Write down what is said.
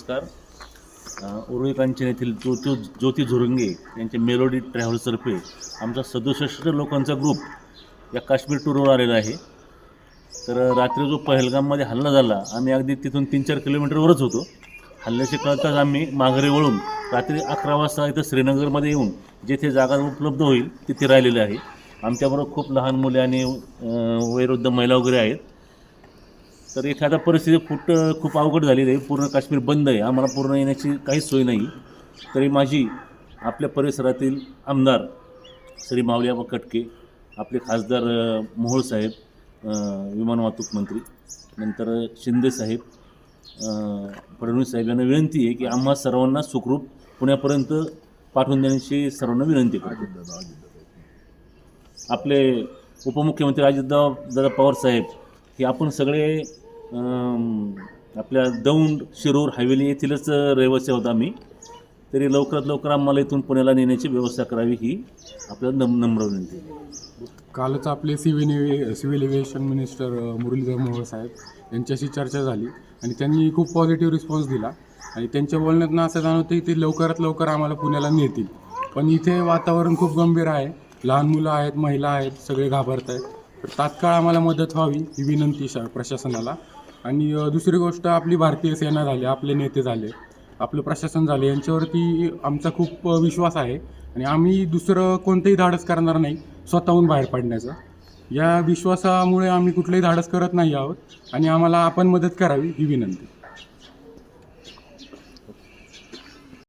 नमस्कार. उरुळी कांचन येथील ज्योती झुरंगे यांचे मेलोडी ट्रॅव्हल्सतर्फे आमचा 67 लोकांचा ग्रुप या काश्मीर टूरवर आलेला आहे. तर रात्री जो पहलगाममध्ये हल्ला झाला, आम्ही अगदी तिथून 3-4 किलोमीटरवरच होतो. हल्ल्याचे कळताच आम्ही माघारी वळून रात्री 11 वाजता इथं श्रीनगरमध्ये येऊन जेथे जागा उपलब्ध होईल तिथे राहिलेले आहे. आमच्याबरोबर खूप लहान मुले आणि वयोवृद्ध महिला वगैरे आहेत. तर इथे आता परिस्थिती खूप अवघड झालेली आहे. पूर्ण काश्मीर बंद आहे. आम्हाला पूर्ण येण्याची काहीच सोय नाही. तरी माझी आपल्या परिसरातील आमदार श्री माऊलीआबा कटके, आपले खासदार मोहोळ साहेब, विमान वाहतूक मंत्री, नंतर शिंदे साहेब, फडणवीस साहेब यांना विनंती आहे की आम्हा सर्वांना सुखरूप पुण्यापर्यंत पाठवून देण्याची सर्वांना विनंती करतो. आपले उपमुख्यमंत्री अजितदादा पवार साहेब हे आपण सगळे आपल्या दौंड शिरूर हवेली येथीलच रहिवासी आहोत आम्ही. तरी लवकरात लवकर आम्हाला इथून पुण्याला नेण्याची व्यवस्था करावी ही आपल्याला नम्र विनंती. कालच आपले civil aviation minister Murlidhar Mohol साहेब यांच्याशी चर्चा झाली आणि त्यांनी खूप पॉझिटिव्ह रिस्पॉन्स दिला आणि त्यांच्या बोलण्यातनं असं जाणवतं की ते लवकरात लवकर आम्हाला पुण्याला नेतील. पण इथे वातावरण खूप गंभीर आहे. लहान मुलं आहेत, महिला आहेत, सगळे घाबरत आहेत. तर तात्काळ आम्हाला मदत व्हावी ही विनंती प्रशासनाला. आणि दुसरी गोष्ट, आपली भारतीय सेना झाली, आपले नेते झाले, आपलं प्रशासन झाले, यांच्यावरती आमचा खूप विश्वास आहे आणि आम्ही दुसरं कोणतंही धाडस करणार नाही स्वतःहून बाहेर पडण्याचं. या विश्वासामुळे आम्ही कुठलंही धाडस करत नाही आहोत आणि आम्हाला आपण मदत करावी ही विनंती.